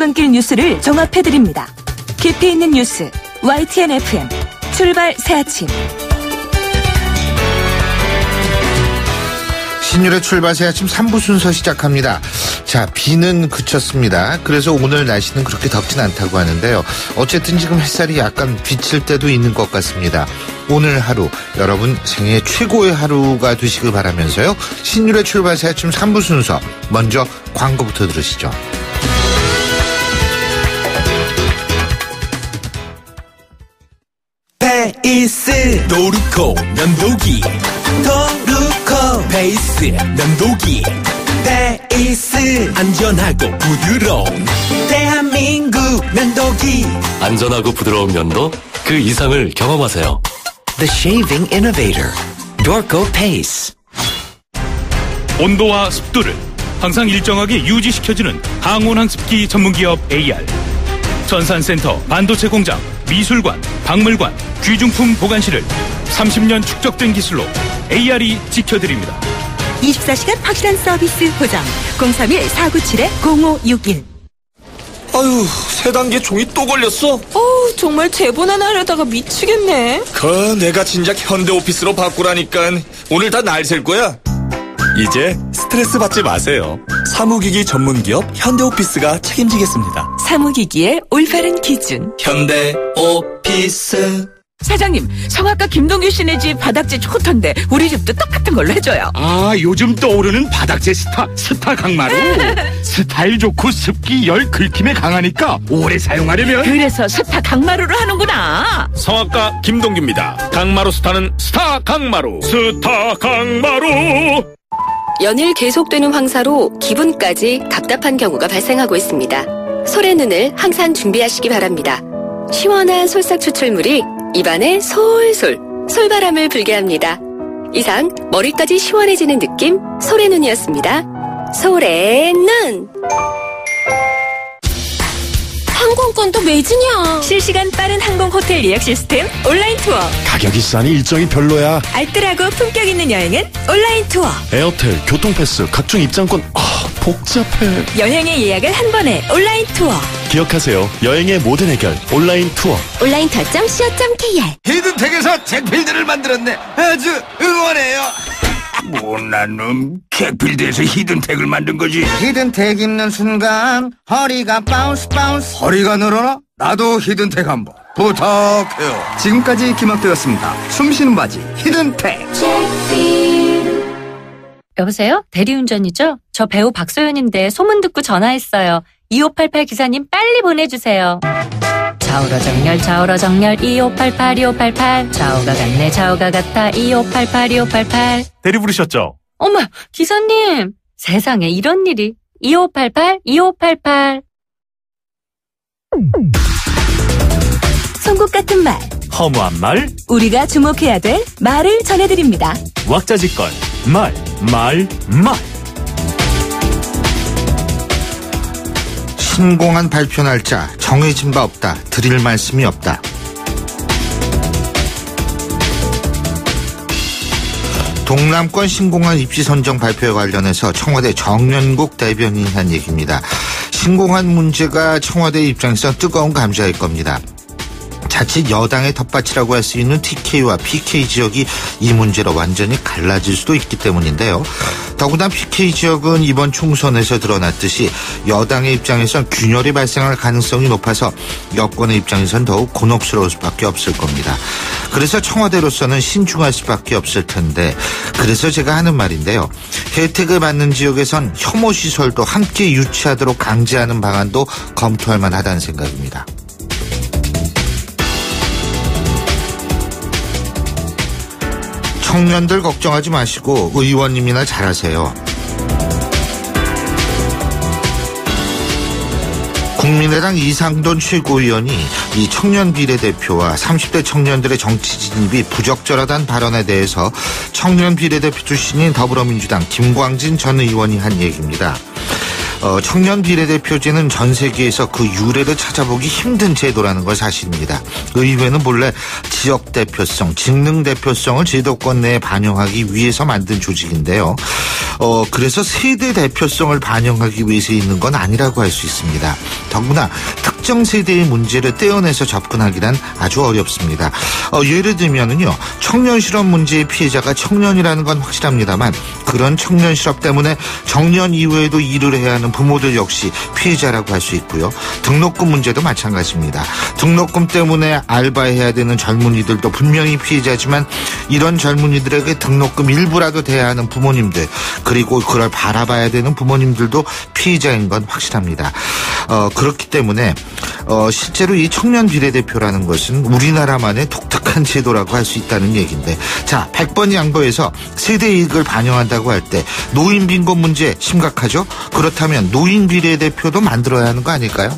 출근길 뉴스를 종합해드립니다. 깊이 있는 뉴스 YTN FM 출발 새아침. 신율의 출발 새아침 3부 순서 시작합니다. 자, 비는 그쳤습니다. 그래서 오늘 날씨는 그렇게 덥진 않다고 하는데요. 어쨌든 지금 햇살이 약간 비칠 때도 있는 것 같습니다. 오늘 하루 여러분 생애 최고의 하루가 되시길 바라면서요. 신율의 출발 새아침 3부 순서 먼저 광고부터 들으시죠. 베이스 도루코 면도기 도루코 베이스 면도기 베이스 안전하고 부드러운 대한민국 면도기 안전하고 부드러운 면도 그 이상을 경험하세요. The Shaving Innovator Dorco Pace. 온도와 습도를 항상 일정하게 유지시켜주는 항온항습기 전문기업 AR 전산센터, 반도체 공장, 미술관, 박물관, 귀중품 보관실을 30년 축적된 기술로 AR이 지켜드립니다. 24시간 확실한 서비스 보장 031-497-0561. 아유, 세 단계 종이 또 걸렸어? 정말 대본 하나 하려다가 미치겠네. 내가 진작 현대오피스로 바꾸라니까. 오늘 다 날 셀 거야. 이제 스트레스 받지 마세요. 사무기기 전문기업 현대오피스가 책임지겠습니다. 사무기기의 올바른 기준 현대오피스. 사장님, 성악가 김동규 씨네 집 바닥재 좋던데 우리 집도 똑같은 걸로 해줘요. 요즘 떠오르는 바닥재 스타 강마루. 스타일 좋고 습기 열 긁힘에 강하니까 오래 사용하려면. 그래서 스타 강마루를 하는구나. 성악가 김동규입니다. 강마루 스타는 스타 강마루. 스타 강마루. 연일 계속되는 황사로 기분까지 답답한 경우가 발생하고 있습니다. 솔의 눈을 항상 준비하시기 바랍니다. 시원한 솔싹 추출물이 입안에 솔솔 솔바람을 불게 합니다. 이상 머리까지 시원해지는 느낌 솔의 눈이었습니다. 솔의 눈. 항공권도 매진이야. 실시간 빠른 항공 호텔 예약 시스템 온라인 투어. 가격이 싸니 일정이 별로야. 알뜰하고 품격 있는 여행은 온라인 투어. 에어텔, 교통패스, 각종 입장권. 복잡해. 여행의 예약을 한 번에 온라인 투어. 기억하세요. 여행의 모든 해결 온라인 투어. 온라인투어.co.kr. 히든텍에서 잭필드를 만들었네. 아주 응원해요. 못난 놈. 잭필드에서 히든텍을 만든 거지. 히든텍 입는 순간 허리가 바운스. 허리가 늘어나? 나도 히든텍 한번 부탁해요. 지금까지 기막되었습니다. 숨쉬는 바지 히든텍. 여보세요? 대리운전이죠? 저 배우 박소연인데 소문 듣고 전화했어요. 2588 기사님 빨리 보내주세요. 좌우로 정렬 2588 좌우가 같다 2588 대리 부르셨죠? 어머, 기사님! 세상에 이런 일이. 2588 송곳 같은 말, 허무한 말, 우리가 주목해야 될 말을 전해드립니다. 왁자지껄, 말. 신공한 발표 날짜 정해진 바 없다. 드릴 말씀이 없다. 동남권 신공항 입지 선정 발표에 관련해서 청와대 정연국 대변인이 한 얘기입니다. 신공항 문제가 청와대 입장에서 뜨거운 감자일 겁니다. 자칫 여당의 텃밭이라고 할 수 있는 TK와 PK 지역이 이 문제로 완전히 갈라질 수도 있기 때문인데요. 더구나 PK 지역은 이번 총선에서 드러났듯이 여당의 입장에선 균열이 발생할 가능성이 높아서 여권의 입장에선 더욱 곤혹스러울 수밖에 없을 겁니다. 그래서 청와대로서는 신중할 수밖에 없을 텐데, 그래서 제가 하는 말인데요. 혜택을 받는 지역에선 혐오 시설도 함께 유치하도록 강제하는 방안도 검토할 만하다는 생각입니다. 청년들 걱정하지 마시고 의원님이나 잘하세요. 국민의당 이상돈 최고위원이 이 청년 비례대표와 30대 청년들의 정치 진입이 부적절하다는 발언에 대해서 청년 비례대표 출신인 더불어민주당 김광진 전 의원이 한 얘기입니다. 청년 비례대표제는 전 세계에서 그 유래를 찾아보기 힘든 제도라는 걸 사실입니다. 의회는 본래 지역 대표성, 직능 대표성을 제도권 내에 반영하기 위해서 만든 조직인데요. 그래서 세대 대표성을 반영하기 위해서 있는 건 아니라고 할 수 있습니다. 더구나 특정 세대의 문제를 떼어내서 접근하기란 아주 어렵습니다. 예를 들면은요, 청년 실업 문제의 피해자가 청년이라는 건 확실합니다만 그런 청년 실업 때문에 정년 이후에도 일을 해야 하는 부모들 역시 피해자라고 할 수 있고요. 등록금 문제도 마찬가지입니다. 등록금 때문에 알바해야 되는 젊은이들도 분명히 피해자지만 이런 젊은이들에게 등록금 일부라도 대야 하는 부모님들, 그리고 그걸 바라봐야 되는 부모님들도 피해자인 건 확실합니다. 그렇기 때문에 실제로 이 청년 비례대표라는 것은 우리나라만의 독특한 제도라고 할 수 있다는 얘기인데, 자, 100번 양보해서 세대 이익을 반영한다고 할 때 노인 빈곤 문제 심각하죠? 그렇다면 노인 비례대표도 만들어야 하는 거 아닐까요?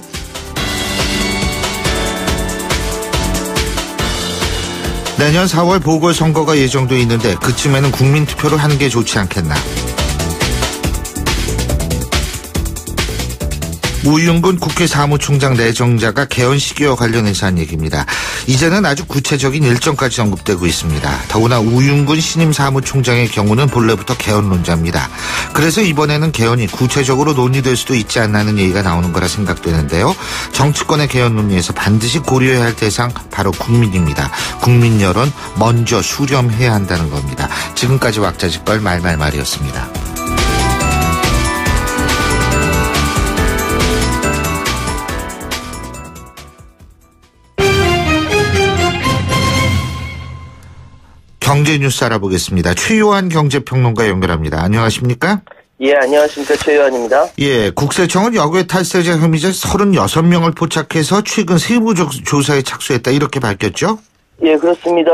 내년 4월 보궐선거가 예정돼 있는데 그쯤에는 국민투표를 하는 게 좋지 않겠나. 우윤근 국회 사무총장 내정자가 개헌 시기와 관련해서 한 얘기입니다. 이제는 아주 구체적인 일정까지 언급되고 있습니다. 더구나 우윤근 신임 사무총장의 경우는 본래부터 개헌론자입니다. 그래서 이번에는 개헌이 구체적으로 논의될 수도 있지 않나는 얘기가 나오는 거라 생각되는데요. 정치권의 개헌 논의에서 반드시 고려해야 할 대상 바로 국민입니다. 국민 여론 먼저 수렴해야 한다는 겁니다. 지금까지 왁자지껄 말말말이었습니다. 경제 뉴스 알아보겠습니다. 최요한 경제평론가 연결합니다. 안녕하십니까? 예, 안녕하십니까. 최요한입니다. 예, 국세청은 역외 탈세자 혐의자 36명을 포착해서 최근 세부조사에 착수했다, 이렇게 밝혔죠? 예, 그렇습니다.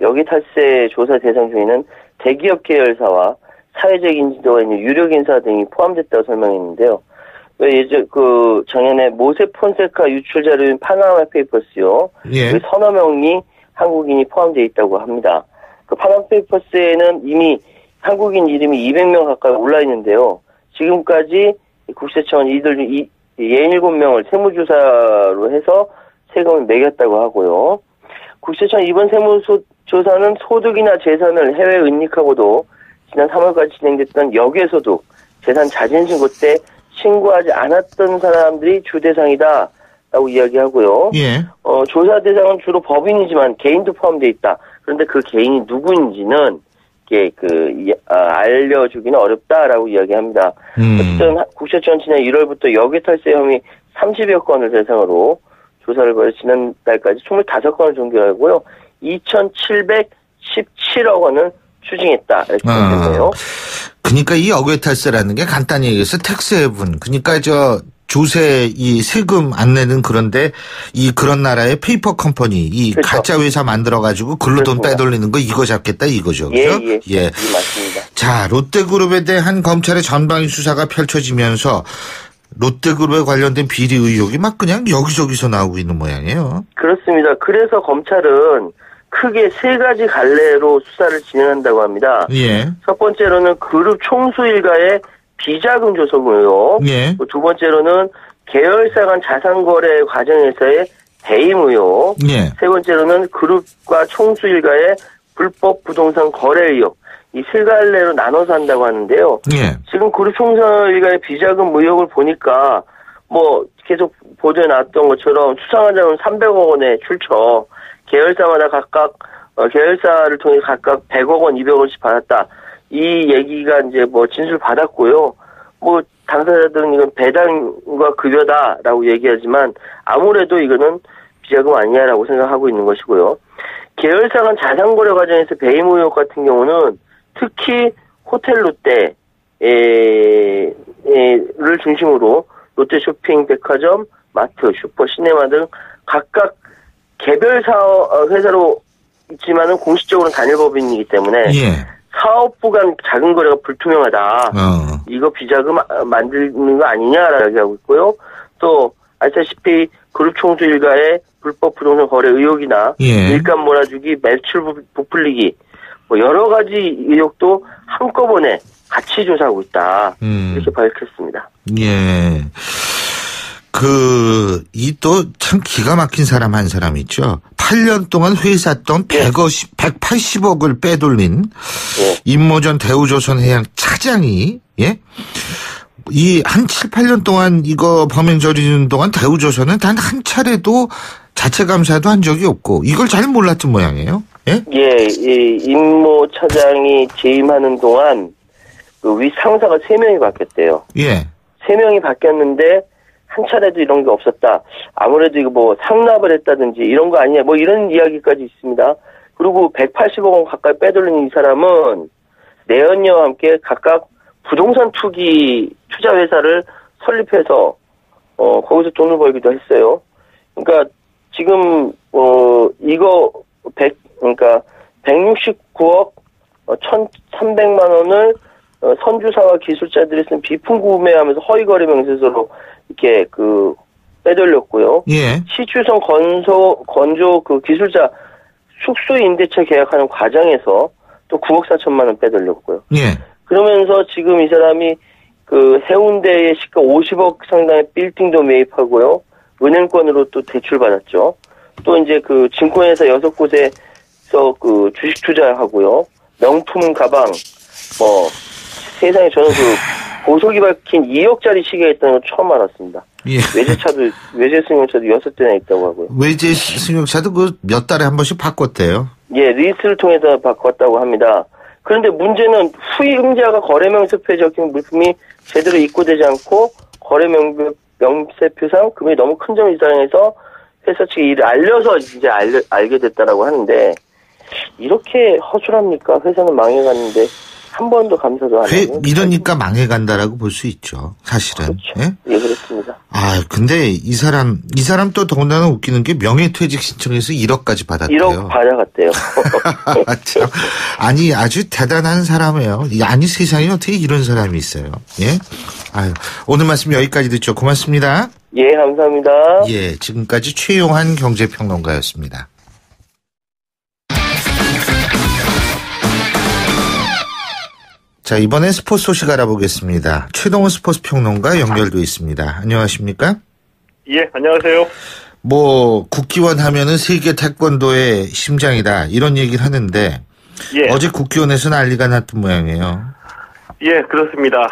역외 탈세 조사 대상 중에는 대기업 계열사와 사회적 인지도가 있는 유력 인사 등이 포함됐다고 설명했는데요. 작년에 모세 폰세카 유출 자료인 파나마 페이퍼스요. 예. 서너 명이 한국인이 포함되어 있다고 합니다. 그 파나마 페이퍼스에는 이미 한국인 이름이 200명 가까이 올라 있는데요. 지금까지 국세청은 이들 중 67명을 세무조사로 해서 세금을 매겼다고 하고요. 국세청 이번 세무조사는 소득이나 재산을 해외 은닉하고도 지난 3월까지 진행됐던 역외소득, 재산 자진신고 때 신고하지 않았던 사람들이 주 대상이다라고 이야기하고요. 예. 조사 대상은 주로 법인이지만 개인도 포함되어 있다. 그런데 그 개인이 누구인지는 알려주기는 어렵다라고 이야기합니다. 어쨌든 국세청은 지난 1월부터 역외 탈세 혐의 30여 건을 대상으로 조사를 벌여 지난달까지 25건을 종결하고요. 2,717억 원을 추징했다. 이렇게 밝혔네요. 그러니까 이 역외 탈세라는 게 간단히 얘기해서 텍스 헤븐, 그러니까 조세 이 세금 안 내는, 그런데 그런 나라의 페이퍼 컴퍼니, 그렇죠. 가짜 회사 만들어 가지고 글로 돈 빼돌리는 거, 이거 잡겠다 이거죠. 그죠? 예, 맞습니다. 자, 롯데그룹에 대한 검찰의 전방위 수사가 펼쳐지면서 롯데그룹에 관련된 비리 의혹이 막 그냥 여기저기서 나오고 있는 모양이에요. 그렇습니다. 그래서 검찰은 크게 세 가지 갈래로 수사를 진행한다고 합니다. 예. 첫 번째로는 그룹 총수 일가의 비자금 조성 의혹. 예. 두 번째로는 계열사 간 자산 거래 과정에서의 배임 의혹. 예. 세 번째로는 그룹과 총수 일가의 불법 부동산 거래 의혹. 이 세 갈래로 나눠서 한다고 하는데요. 예. 지금 그룹 총수 일가의 비자금 의혹을 보니까 계속 보도에 나왔던 것처럼 추상하자면 300억 원의 출처. 계열사마다 각각 계열사를 통해 각각 100억 원, 200원씩 받았다. 이 얘기가 진술 받았고요. 당사자들은 이건 배당과 급여다라고 얘기하지만 아무래도 이거는 비자금 아니냐라고 생각하고 있는 것이고요. 계열사 간 자산 거래 과정에서 배임 의혹 같은 경우는 특히 호텔 롯데를 중심으로 롯데 쇼핑, 백화점, 마트, 슈퍼, 시네마 등 각각 개별 회사로 있지만은 공식적으로는 단일법인이기 때문에 사업부 간 자금 거래가 불투명하다. 이거 비자금 만드는 거 아니냐라고 이야기하고 있고요. 또 아시다시피 그룹 총수 일가의 불법 부동산 거래 의혹이나 일감 몰아주기, 매출 부풀리기 여러 가지 의혹도 한꺼번에 같이 조사하고 있다. 이렇게 밝혔습니다. 예. 또 참 기가 막힌 사람 한 사람 있죠. 8년 동안 회사 돈 180억을 빼돌린 임모전 대우조선해양 차장이 예? 이 한 7, 8년 동안 이거 범행 저지르는 동안 대우조선은 단 한 차례도 자체 감사도 한 적이 없고 이걸 잘 몰랐던 모양이에요. 예? 예, 이 임모 차장이 재임하는 동안 그 위 상사가 3명이 바뀌었대요. 예. 3명이 바뀌었는데 한 차례도 이런 게 없었다. 아무래도 이거 뭐 상납을 했다든지 이런 거 아니냐. 뭐 이런 이야기까지 있습니다. 그리고 180억 원 가까이 빼돌린 이 사람은 내연녀와 함께 각각 부동산 투기 투자 회사를 설립해서 거기서 돈을 벌기도 했어요. 그러니까 지금 이거 그러니까 169억 1,300만 원을 선주사와 기술자들이 쓴 비품 구매하면서 허위 거래 명세서로 이렇게 그 빼돌렸고요. 예. 시추성 건조 그 기술자 숙소 임대차 계약하는 과정에서 또 9억 4천만 원 빼돌렸고요. 예. 그러면서 지금 이 사람이 그 해운대에 시가 50억 상당의 빌딩도 매입하고요. 은행권으로 또 대출 받았죠. 또 이제 그 증권회사 6곳에서 그 주식 투자하고요. 명품 가방, 뭐 세상에 저는 그 보석이 박힌 2억짜리 시계가 있다는 걸 처음 알았습니다. 예. 외제 승용차도 6대나 있다고 하고요. 외제 승용차도 그 몇 달에 한 번씩 바꿨대요. 예, 리스를 통해서 바꿨다고 합니다. 그런데 문제는 후임자가 거래명세표에 적힌 물품이 제대로 입고되지 않고 거래명세표상 금액이 너무 큰 점을 이상해서 회사 측에 이를 알려서 이제 알게 됐다라고 하는데 이렇게 허술합니까? 회사는 망해갔는데 한 번도 감사도 안 하고. 이러니까 망해간다라고 볼 수 있죠. 사실은. 그렇죠. 예? 예, 그렇습니다. 아, 근데 이 사람 또 더군다나 웃기는 게 명예퇴직 신청해서 1억까지 받았대요. 1억 받아갔대요. 참. 아니, 아주 대단한 사람이에요. 아니, 세상에 어떻게 이런 사람이 있어요. 예? 아유, 오늘 말씀 여기까지 듣죠. 고맙습니다. 예, 감사합니다. 예, 지금까지 최용한 경제평론가였습니다. 자, 이번엔 스포츠 소식 알아보겠습니다. 최동훈 스포츠 평론가 연결돼 있습니다. 안녕하십니까? 예, 안녕하세요. 뭐 국기원 하면은 세계 태권도의 심장이다 이런 얘기를 하는데 예. 어제 국기원에서 난리가 났던 모양이에요. 예, 그렇습니다.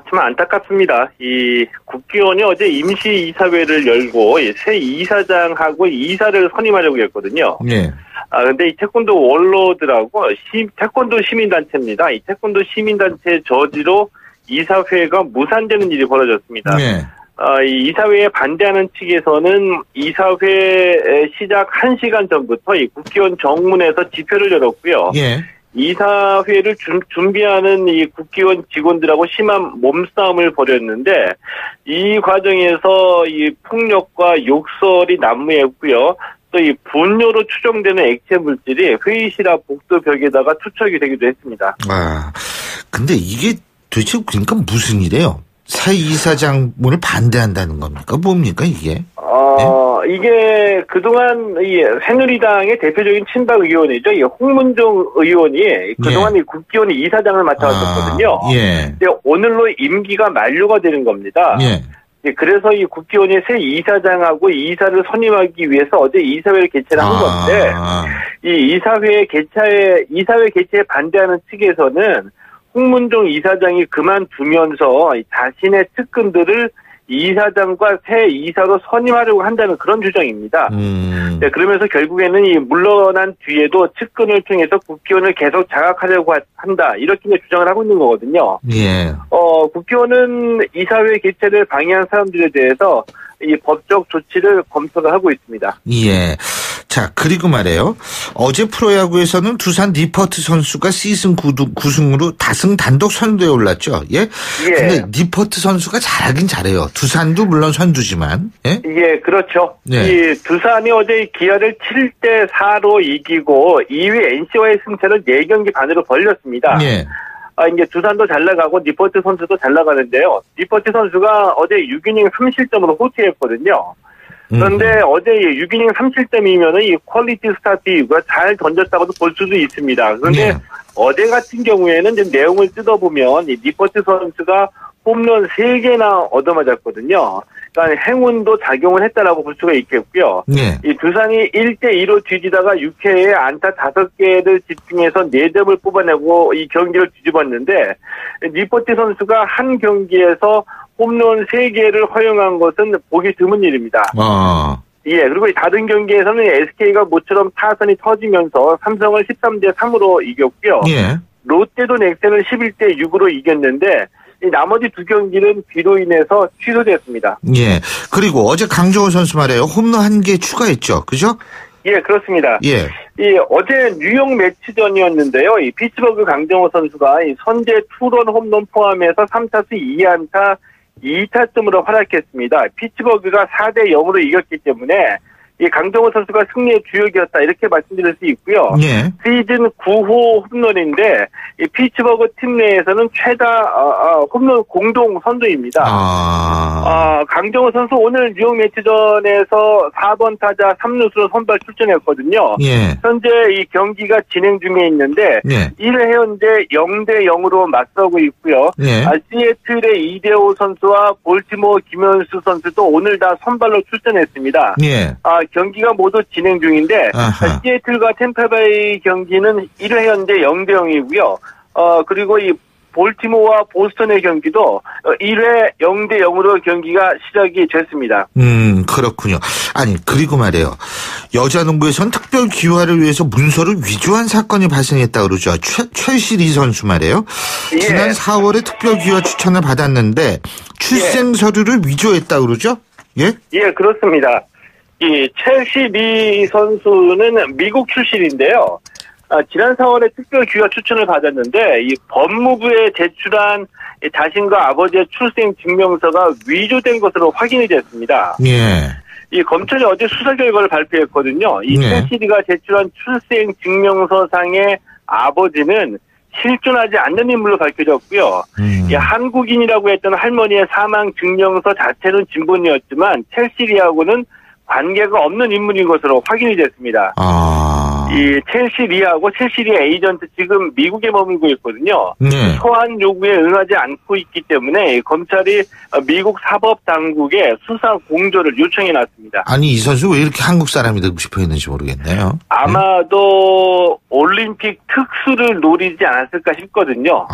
참 안타깝습니다. 이 국기원이 어제 임시 이사회를 열고 새 이사장하고 이사를 선임하려고 했거든요. 예. 근데 이 태권도 원로들하고 태권도 시민단체입니다. 이 태권도 시민단체 저지로 이사회가 무산되는 일이 벌어졌습니다. 예. 이 이사회에 반대하는 측에서는 이사회 시작 1시간 전부터 이 국기원 정문에서 집회를 열었고요. 예. 이사회를 준비하는 이 국기원 직원들하고 심한 몸싸움을 벌였는데 이 과정에서 이 폭력과 욕설이 난무했고요. 또 이 분뇨로 추정되는 액체 물질이 회의실 앞 복도벽에다가 투척이 되기도 했습니다. 아, 근데 이게 도대체 그러니까 무슨 일이에요? 새 이사장을 반대한다는 겁니까? 뭡니까 이게? 네? 이게 그동안 이 새누리당의 대표적인 친박 의원이죠. 이 홍문종 의원이 그동안 이 국기원의 이사장을 맡아왔었거든요. 예. 근데 오늘로 임기가 만료가 되는 겁니다. 예. 그래서 이 국기원의 새 이사장하고 이사를 선임하기 위해서 어제 이사회를 개최를 한 건데, 이 이사회 개최에 반대하는 측에서는 홍문종 이사장이 그만두면서 자신의 측근들을 이사장과 새 이사로 선임하려고 한다는 그런 주장입니다. 네, 그러면서 결국에는 이 물러난 뒤에도 측근을 통해서 국기원을 계속 장악하려고 한다. 이렇게 주장을 하고 있는 거거든요. 예. 국기원은 이사회 개최를 방해한 사람들에 대해서 이 법적 조치를 검토를 하고 있습니다. 예. 자, 그리고 말이에요. 어제 프로야구에서는 두산 니퍼트 선수가 시즌 9승으로 다승 단독 선두에 올랐죠. 예. 예. 근데 니퍼트 선수가 잘하긴 잘해요. 두산도 물론 선두지만. 예. 예, 그렇죠. 예. 이 두산이 어제 기아를 7대4로 이기고 2위 NC와의 승차를 4경기 반으로 벌렸습니다. 예. 이제 두산도 잘 나가고 니퍼트 선수도 잘 나가는데요. 니퍼트 선수가 어제 6이닝 3실점으로 호투했거든요. 그런데 어제 6이닝 3실점이면은 이 퀄리티 스타트가 잘 던졌다고도 볼 수도 있습니다. 그런데 어제 같은 경우에는 좀 내용을 뜯어보면 이 니퍼트 선수가 홈런 3개나 얻어맞았거든요. 그러니까 행운도 작용을 했다라고 볼 수가 있겠고요. 네. 이 두산이 1대2로 뒤지다가 6회에 안타 5개를 집중해서 4점을 뽑아내고 이 경기를 뒤집었는데 니포티 선수가 한 경기에서 홈런 3개를 허용한 것은 보기 드문 일입니다. 예, 그리고 다른 경기에서는 SK가 모처럼 타선이 터지면서 삼성을 13대3으로 이겼고요. 예. 롯데도 넥센을 11대6으로 이겼는데 이 나머지 두 경기는 비로 인해서 취소됐습니다. 예. 그리고 어제 강정호 선수 말이에요. 홈런 1개 추가했죠. 그죠? 예, 그렇습니다. 예. 어제 뉴욕 매치전이었는데요. 이 피츠버그 강정호 선수가 이 선제 투런 홈런 포함해서 3타수 2안타 2타점으로 활약했습니다. 피츠버그가 4대0으로 이겼기 때문에 이 강정호 선수가 승리의 주역이었다 이렇게 말씀드릴 수 있고요. 예. 시즌 9호 홈런인데 이 피츠버그 팀 내에서는 최다 홈런 공동 선두입니다. 강정호 선수 오늘 뉴욕 매치전에서 4번 타자 3루수로 선발 출전했거든요. 예. 현재 이 경기가 진행 중에 있는데 예. 1회 현재 0대0으로 맞서고 있고요. 예. 시애틀의 이대호 선수와 볼티모어 김현수 선수도 오늘 다 선발로 출전했습니다. 예. 경기가 모두 진행 중인데 시애틀과 템파베이 경기는 1회 현재 0대0이고요. 그리고 이 볼티모어와 보스턴의 경기도 1회 0대0으로 경기가 시작이 됐습니다. 그렇군요. 아니 그리고 말이에요. 여자농구에선 특별 기화를 위해서 문서를 위조한 사건이 발생했다고 그러죠. 최실희 선수 말이에요. 예. 지난 4월에 특별 기화 추천을 받았는데 출생 서류를 위조했다고 그러죠. 예? 예, 그렇습니다. 이 최실희 선수는 미국 출신인데요. 지난 4월에 특별 귀화 추천을 받았는데 이 법무부에 제출한 자신과 아버지의 출생 증명서가 위조된 것으로 확인이 됐습니다. 예. 이 검찰이 어제 수사 결과를 발표했거든요. 이 최실희가 제출한 출생 증명서상의 아버지는 실존하지 않는 인물로 밝혀졌고요. 이 한국인이라고 했던 할머니의 사망 증명서 자체는 진본이었지만 최실희하고는 관계가 없는 인물인 것으로 확인이 됐습니다. 이 첼시리하고 첼시리 에이전트 지금 미국에 머물고 있거든요. 소환 요구에 응하지 않고 있기 때문에 검찰이 미국 사법당국에 수사 공조를 요청해놨습니다. 아니 이 선수 왜 이렇게 한국 사람이 되고 싶어 했는지 모르겠네요. 아마도 올림픽 특수를 노리지 않았을까 싶거든요.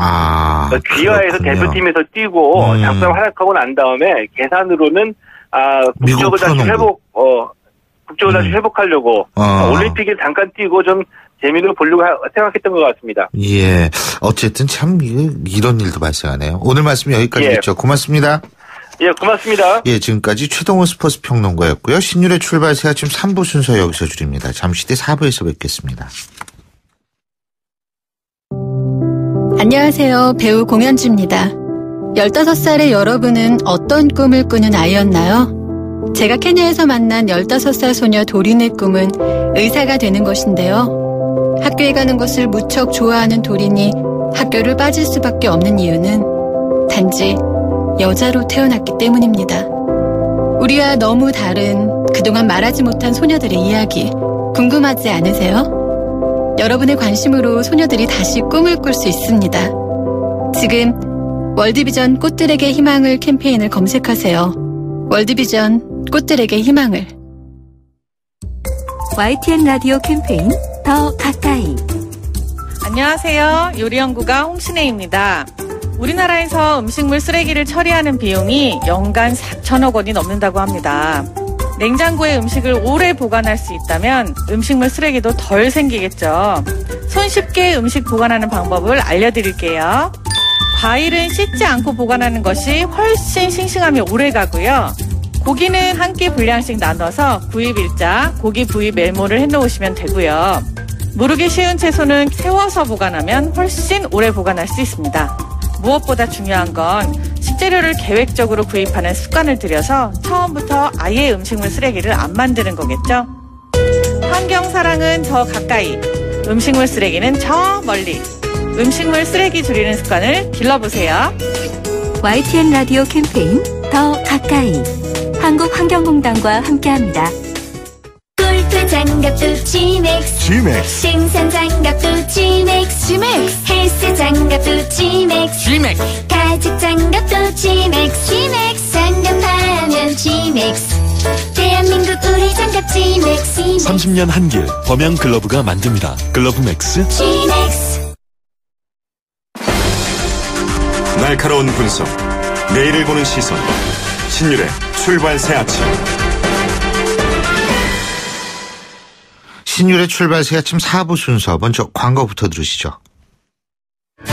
귀화해서 대표팀에서 뛰고 잠깐 활약하고 난 다음에 계산으로는 국적을 다시 국적을 다시 회복하려고 올림픽에 잠깐 뛰고 좀 재미를 보려고 생각했던 것 같습니다. 예, 어쨌든 참 이런 일도 발생하네요. 오늘 말씀 여기까지겠죠. 고맙습니다. 예, 고맙습니다. 예, 지금까지 최동호 스포츠 평론가였고요. 신율의 출발 새 아침 3부 순서 여기서 줄입니다. 잠시 뒤 4부에서 뵙겠습니다. 안녕하세요. 배우 공연주입니다. 15살의 여러분은 어떤 꿈을 꾸는 아이였나요? 제가 케냐에서 만난 15살 소녀 도린의 꿈은 의사가 되는 것인데요. 학교에 가는 것을 무척 좋아하는 도린이 학교를 빠질 수밖에 없는 이유는 단지 여자로 태어났기 때문입니다. 우리와 너무 다른 그동안 말하지 못한 소녀들의 이야기 궁금하지 않으세요? 여러분의 관심으로 소녀들이 다시 꿈을 꿀 수 있습니다. 지금 월드비전 꽃들에게 희망을 캠페인을 검색하세요. 월드비전 꽃들에게 희망을. YTN 라디오 캠페인 더 가까이. 안녕하세요. 요리연구가 홍신혜입니다. 우리나라에서 음식물 쓰레기를 처리하는 비용이 연간 4천억 원이 넘는다고 합니다. 냉장고에 음식을 오래 보관할 수 있다면 음식물 쓰레기도 덜 생기겠죠. 손쉽게 음식 보관하는 방법을 알려드릴게요. 과일은 씻지 않고 보관하는 것이 훨씬 싱싱함이 오래 가고요. 고기는 한 끼 분량씩 나눠서 구입일자, 고기 부위 메모를 해놓으시면 되고요. 무르기 쉬운 채소는 세워서 보관하면 훨씬 오래 보관할 수 있습니다. 무엇보다 중요한 건 식재료를 계획적으로 구입하는 습관을 들여서 처음부터 아예 음식물 쓰레기를 안 만드는 거겠죠. 환경사랑은 저 가까이, 음식물 쓰레기는 저 멀리. 음식물 쓰레기 줄이는 습관을 길러보세요. YTN 라디오 캠페인 더 가까이. 한국환경공단과 함께합니다. 골프 장갑도 지맥스. 지맥스. 생산 장갑도 지맥스. 지맥스. 헬스 장갑도 G맥스. 가죽 장갑도 G맥스. 장갑하면 G맥스. 대한민국 우리 장갑 G맥스. 30년 한길 범양 글러브가 만듭니다. 글러브 맥스 G맥스. 날카로운 분석, 내일을 보는 시선. 신율의 출발 새 아침. 신율의 출발 새 아침 4부 순서, 먼저 광고부터 들으시죠.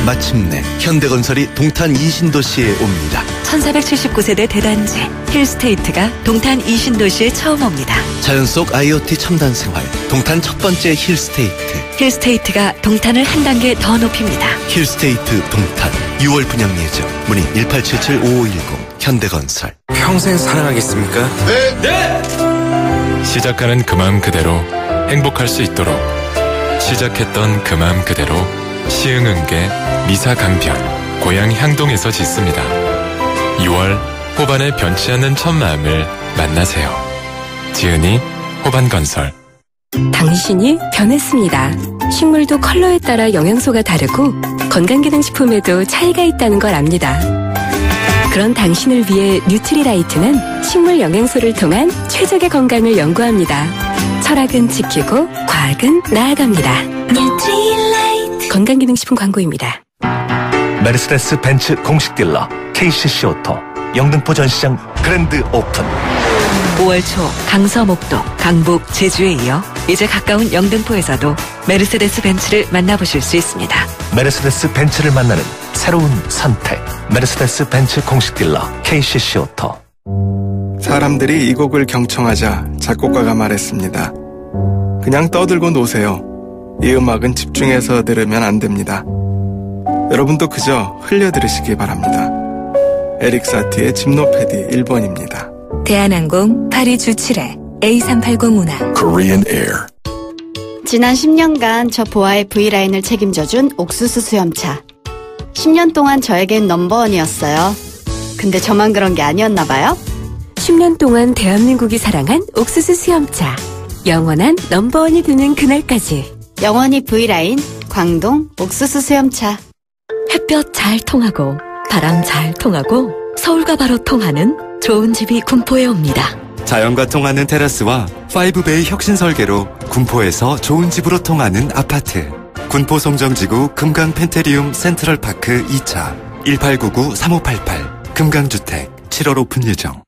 마침내 현대건설이 동탄 이신도시에 옵니다. 1479세대 대단지 힐스테이트가 동탄 이신도시에 처음 옵니다. 자연 속 IoT 첨단 생활, 동탄 첫 번째 힐스테이트. 힐스테이트가 동탄을 한 단계 더 높입니다. 힐스테이트 동탄 6월 분양 예정. 문의 1877-5510 현대건설. 평생 사랑하겠습니까? 네! 시작하는 그 마음 그대로 행복할 수 있도록 시작했던 그 마음 그대로 시흥은계 미사강변 고향 향동에서 짓습니다. 6월 호반의 변치 않는 첫 마음을 만나세요. 지은이 호반건설. 당신이 변했습니다. 식물도 컬러에 따라 영양소가 다르고 건강기능식품에도 차이가 있다는 걸 압니다. 그런 당신을 위해 뉴트리라이트는 식물 영양소를 통한 최적의 건강을 연구합니다. 철학은 지키고 과학은 나아갑니다. 뉴트리라이트. 건강기능식품 광고입니다. 메르세데스 벤츠 공식 딜러 KCC 오토 영등포 전시장 그랜드 오픈. 5월 초 강서, 목동, 강북, 제주에 이어 이제 가까운 영등포에서도 메르세데스 벤츠를 만나보실 수 있습니다. 메르세데스 벤츠를 만나는 새로운 선택. 메르세데스 벤츠 공식 딜러 KCC 오토. 사람들이 이 곡을 경청하자 작곡가가 말했습니다. 그냥 떠들고 노세요. 이 음악은 집중해서 들으면 안 됩니다. 여러분도 그저 흘려 들으시기 바랍니다. 에릭 사티의 짐노패디 1번입니다. 대한항공 파리 주출해 A380 운항. Korean Air. 지난 10년간 저 보아의 V라인을 책임져준 옥수수 수염차. 10년 동안 저에겐 넘버원이었어요. 근데 저만 그런 게 아니었나 봐요. 10년 동안 대한민국이 사랑한 옥수수 수염차. 영원한 넘버원이 되는 그날까지. 영원히 V라인 광동 옥수수 수염차. 햇볕 잘 통하고 바람 잘 통하고 서울과 바로 통하는 좋은 집이 군포에 옵니다. 자연과 통하는 테라스와 5베이 혁신 설계로 군포에서 좋은 집으로 통하는 아파트. 군포 송정지구 금강 펜테리움 센트럴파크 2차 1899-3588 금강주택 7월 오픈 예정.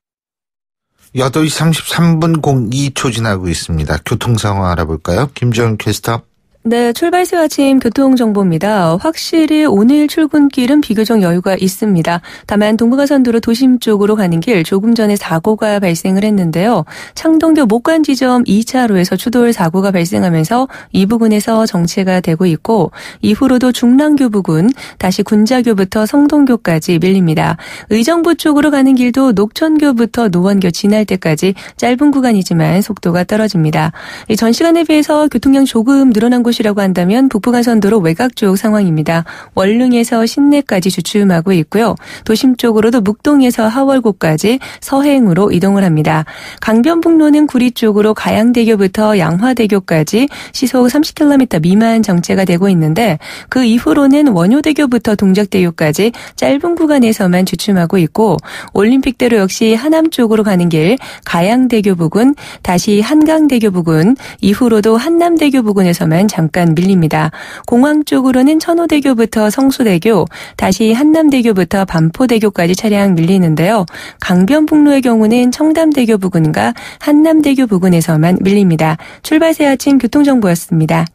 8시 33분 02초 지나고 있습니다. 교통 상황 알아볼까요? 김지영 캐스터. 네, 출발 새 아침 교통정보입니다. 확실히 오늘 출근길은 비교적 여유가 있습니다. 다만 동부가선도로 도심 쪽으로 가는 길 조금 전에 사고가 발생을 했는데요. 창동교 목관 지점 2차로에서 추돌 사고가 발생하면서 이 부근에서 정체가 되고 있고 이후로도 중랑교 부근 다시 군자교부터 성동교까지 밀립니다. 의정부 쪽으로 가는 길도 녹천교부터 노원교 지날 때까지 짧은 구간이지만 속도가 떨어집니다. 전 시간에 비해서 교통량 조금 늘어난 곳이라고 한다면 북부간선도로 외곽 쪽 상황입니다. 원릉에서 신내까지 주춤하고 있고요. 도심 쪽으로도 묵동에서 하월고까지 서행으로 이동을 합니다. 강변북로는 구리 쪽으로 가양대교부터 양화대교까지 시속 30km 미만 정체가 되고 있는데 그 이후로는 원효대교부터 동작대교까지 짧은 구간에서만 주춤하고 있고 올림픽대로 역시 하남 쪽으로 가는 길 가양대교 부근 다시 한강대교 부근 이후로도 한남대교 부근에서만 잠깐 밀립니다. 공항 쪽으로는 천호대교부터 성수대교, 다시 한남대교부터 반포대교까지 차량 밀리는데요. 강변북로의 경우는 청담대교 부근과 한남대교 부근에서만 밀립니다. 출발 새 아침 교통정보였습니다.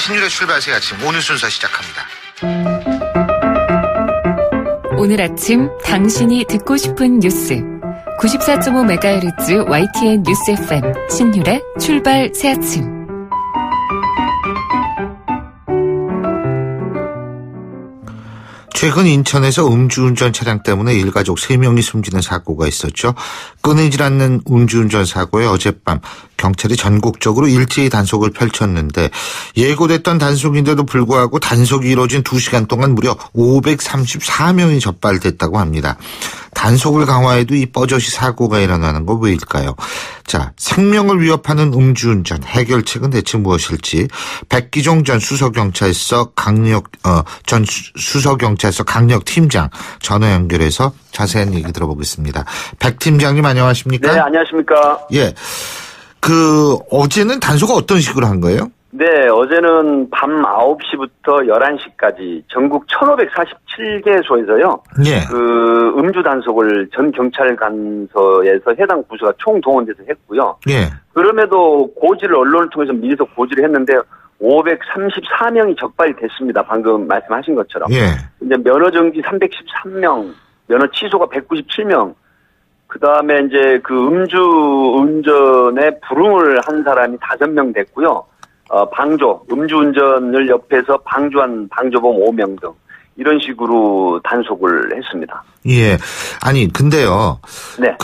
신율의 출발 새 아침 오늘 순서 시작합니다. 오늘 아침 당신이 듣고 싶은 뉴스 94.5MHz YTN 뉴스 FM 신율의 출발 새 아침. 최근 인천에서 음주운전 차량 때문에 일가족 3명이 숨지는 사고가 있었죠. 끊이질 않는 음주운전 사고에 어젯밤 경찰이 전국적으로 일제히 단속을 펼쳤는데 예고됐던 단속인데도 불구하고 단속이 이루어진 2시간 동안 무려 534명이 적발됐다고 합니다. 단속을 강화해도 이 뻐젓이 사고가 일어나는 거 왜일까요? 자, 생명을 위협하는 음주운전 해결책은 대체 무엇일지 백기종 전 수서경찰서 강력팀장 전화 연결해서 자세한 얘기 들어보겠습니다. 백 팀장님 안녕하십니까? 네, 안녕하십니까? 예. 어제는 단속을 어떤 식으로 한 거예요? 네, 어제는 밤 9시부터 11시까지 전국 1547개소에서요. 예. 음주 단속을 전 경찰관서에서 해당 부서가 총동원돼서 했고요. 예. 그럼에도 고지를 언론을 통해서 미리서 고지를 했는데 534명이 적발이 됐습니다. 방금 말씀하신 것처럼. 예. 이제 면허 정지 313명, 면허 취소가 197명, 그 다음에 이제 음주 운전에 불응을 한 사람이 5명 됐고요. 음주운전을 옆에서 방조한 방조범 5명 등 이런 식으로 단속을 했습니다. 예. 아니, 근데요. 네.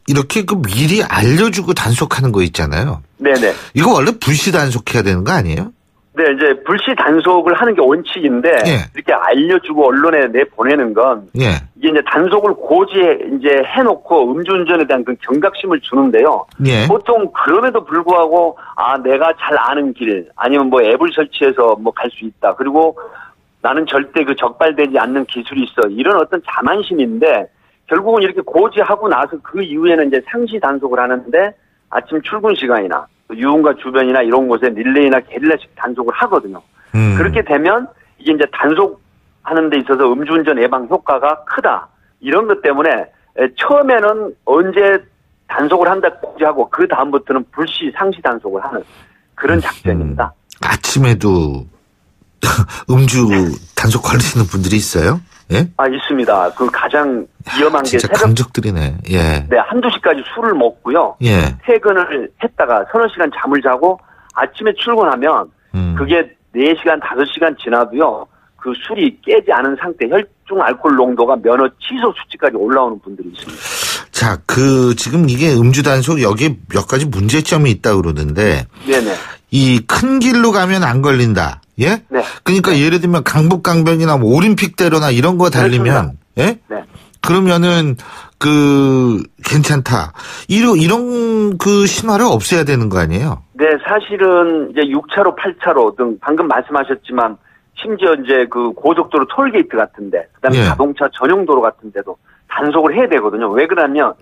이렇게 미리 알려주고 단속하는 거 있잖아요. 네네. 이거 원래 불시 단속해야 되는 거 아니에요? 네, 이제 불시 단속을 하는 게 원칙인데 예. 이렇게 알려주고 언론에 내보내는 건 예. 이게 이제 단속을 고지에 이제 해놓고 음주운전에 대한 그 경각심을 주는데요. 예. 보통 그럼에도 불구하고 내가 잘 아는 길 아니면 앱을 설치해서 갈 수 있다. 그리고 나는 절대 적발되지 않는 기술이 있어. 이런 어떤 자만심인데 결국은 이렇게 고지하고 나서 그 이후에는 이제 상시 단속을 하는데 아침 출근 시간이나 유흥가 주변이나 이런 곳에 릴레이나 게릴라식 단속을 하거든요. 그렇게 되면 이게 이제 단속하는 데 있어서 음주운전 예방 효과가 크다. 이런 것 때문에 처음에는 언제 단속을 한다 고지하고 그 다음부터는 불시 상시 단속을 하는 그런 작전입니다. 아침에도 음주 단속 걸리시는 분들이 있어요? 예? 있습니다. 가장 위험한 게 진짜 강적들이네. 예. 네, 한두 시까지 술을 먹고요. 예. 퇴근을 했다가 서너 시간 잠을 자고 아침에 출근하면 그게 4시간, 5시간 지나도요. 그 술이 깨지 않은 상태, 혈중 알코올 농도가 면허 취소 수치까지 올라오는 분들이 있습니다. 자, 지금 이게 음주 단속 여기에 몇 가지 문제점이 있다 그러는데. 네네. 이 큰 길로 가면 안 걸린다. 예? 네. 그러니까 예를 들면 강북강변이나 올림픽대로나 이런 거 달리면, 예? 네. 그러면은, 괜찮다. 이런 신화를 없애야 되는 거 아니에요? 네, 사실은 이제 6차로, 8차로 등 방금 말씀하셨지만 심지어 이제 고속도로 톨게이트 같은데, 그 다음에 예. 자동차 전용도로 같은데도 단속을 해야 되거든요. 왜 그러냐면